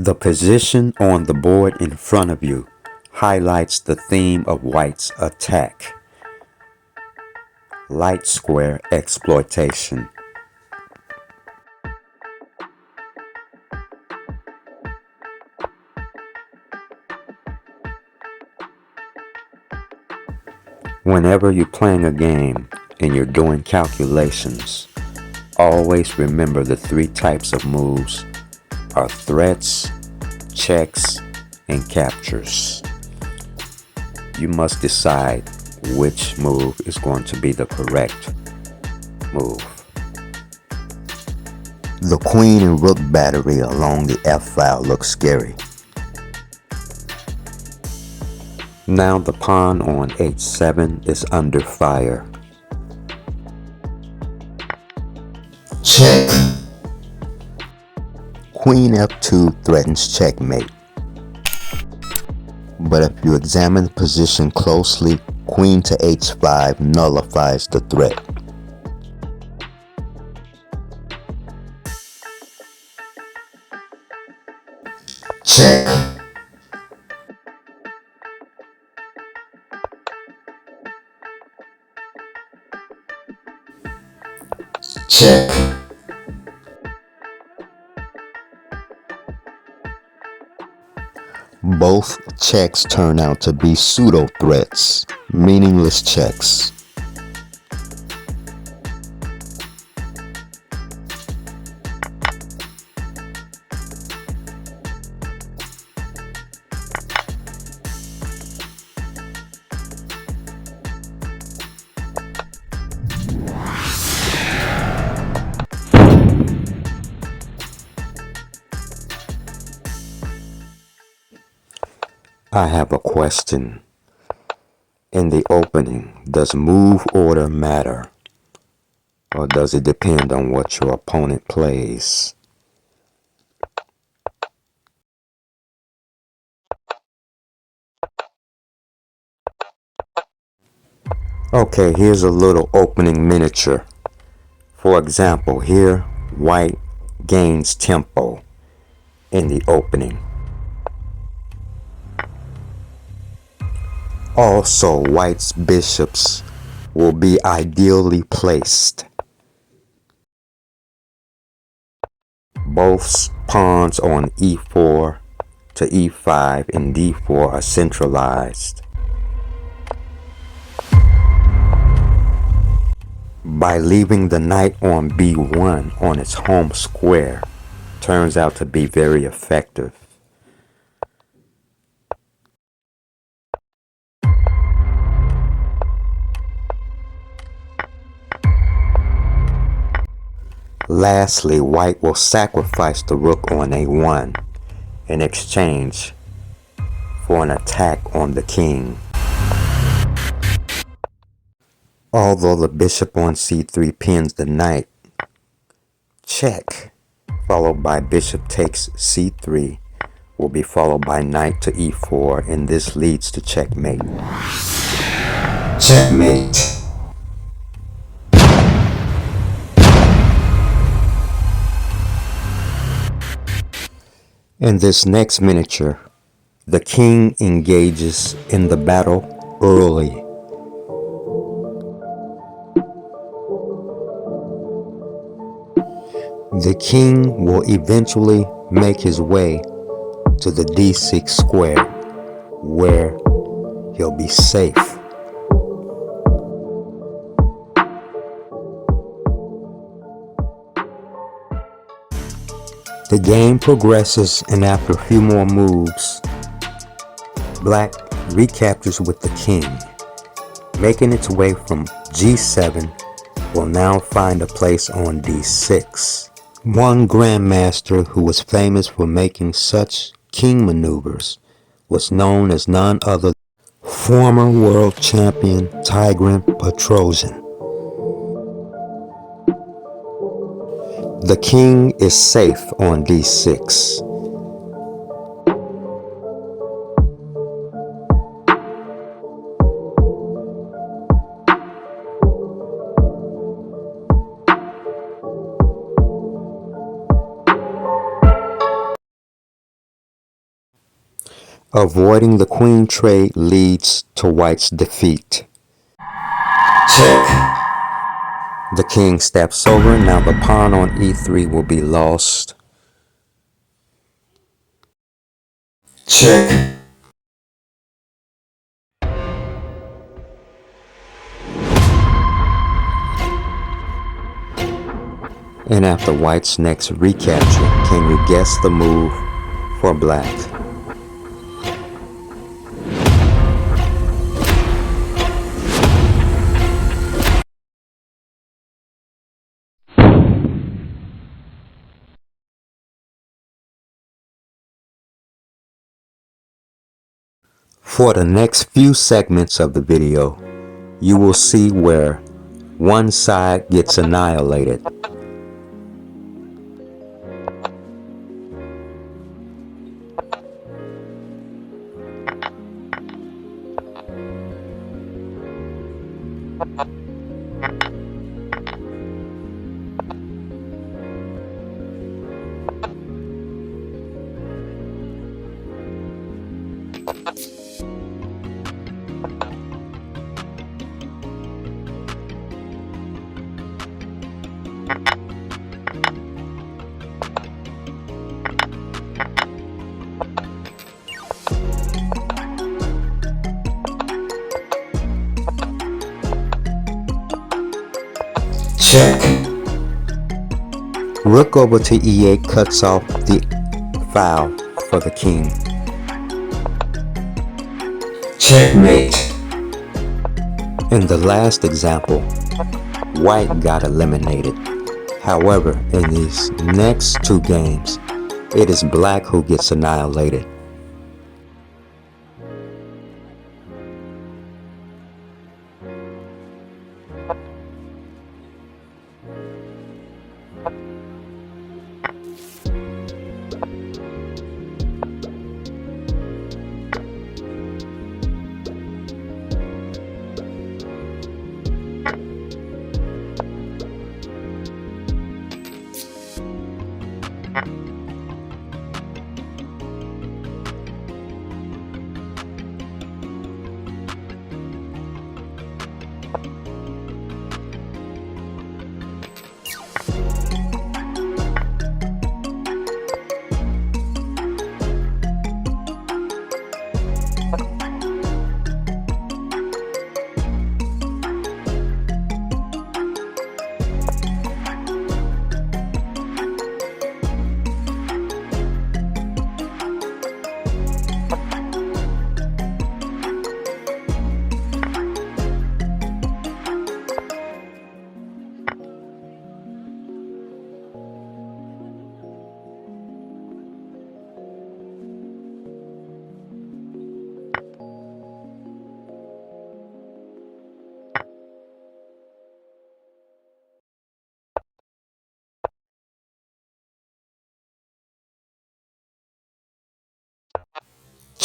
The position on the board in front of you highlights the theme of White's attack: light square exploitation. Whenever you're playing a game and you're doing calculations, always remember the three types of moves are threats, checks, and captures. You must decide which move is going to be the correct move. The queen and rook battery along the f-file looks scary. Now the pawn on h7 is under fire. Check. Queen f2 threatens checkmate. But if you examine the position closely, queen to h5 nullifies the threat. Check. Check. Both checks turn out to be pseudo-threats, meaningless checks. I have a question. In the opening, does move order matter? Or does it depend on what your opponent plays? Okay, here's a little opening miniature. For example, here, White gains tempo in the opening. Also, White's bishops will be ideally placed. Both pawns on e4 to e5 and d4 are centralized. By leaving the knight on b1 on its home square turns out to be very effective. Lastly, White will sacrifice the rook on a1 in exchange for an attack on the king. Although the bishop on c3 pins the knight, check followed by bishop takes c3 will be followed by knight to e4, and this leads to checkmate. Checkmate. In this next miniature, the king engages in the battle early. The king will eventually make his way to the d6 square, where he'll be safe. The game progresses, and after a few more moves, Black recaptures with the king. Making its way from g7 will now find a place on d6. One grandmaster who was famous for making such king maneuvers was known as none other than former world champion Tigran Petrosian. The king is safe on d6. Avoiding the queen trade leads to white's defeat. check, The king steps over. Now the pawn on e3 will be lost. check, And after white's next recapture, can you guess the move for black? For the next few segments of the video, you will see where one side gets annihilated. check, Rook over to e8 cuts off the file for the king. checkmate, In the last example, white got eliminated. However, in these next two games, it is black who gets annihilated.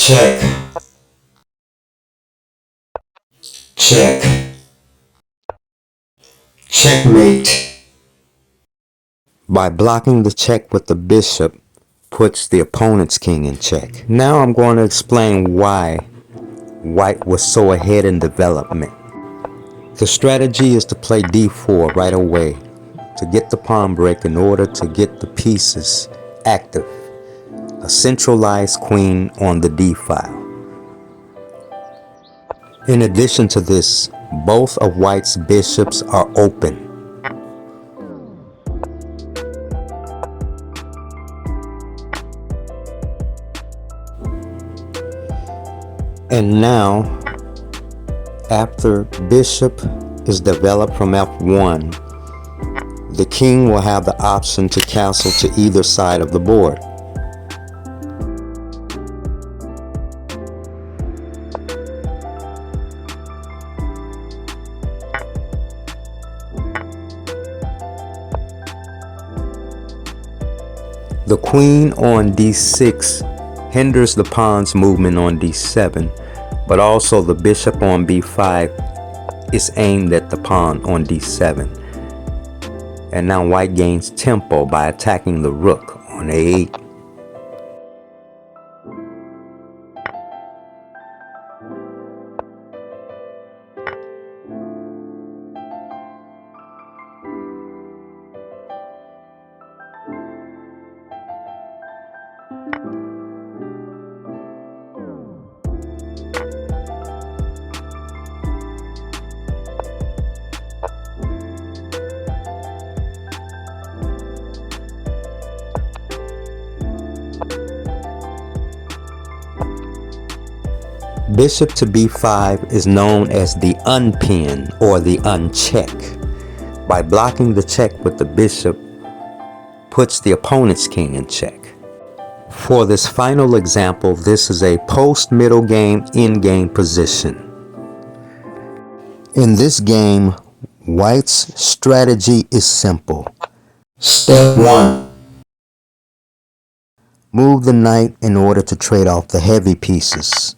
check, check, checkmate, By blocking the check with the bishop, puts the opponent's king in check. Now I'm going to explain why white was so ahead in development. The strategy is to play d4 right away to get the pawn break in order to get the pieces active. A centralized queen on the d file. In addition to this, both of white's bishops are open. And now, after bishop is developed from f1, the king will have the option to castle to either side of the board. The queen on d6 hinders the pawn's movement on d7, but also the bishop on b5 is aimed at the pawn on d7. And now white gains tempo by attacking the rook on a8. Bishop to b5 is known as the unpin or the uncheck. By blocking the check with the bishop, puts the opponent's king in check. For this final example, this is a post-middle game endgame position. In this game, White's strategy is simple. Step 1. Move the knight in order to trade off the heavy pieces.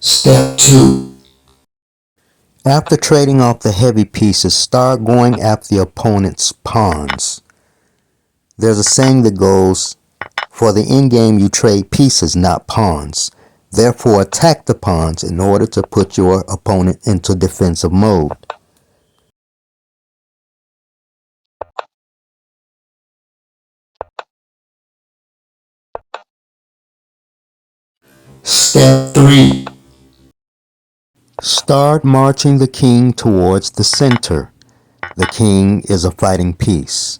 Step 2. After trading off the heavy pieces, start going after the opponent's pawns. There's a saying that goes, for the endgame you trade pieces, not pawns. Therefore, attack the pawns in order to put your opponent into defensive mode. Step 3. Start marching the king towards the center. The king is a fighting piece.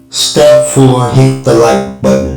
Step 4. Hit the like button.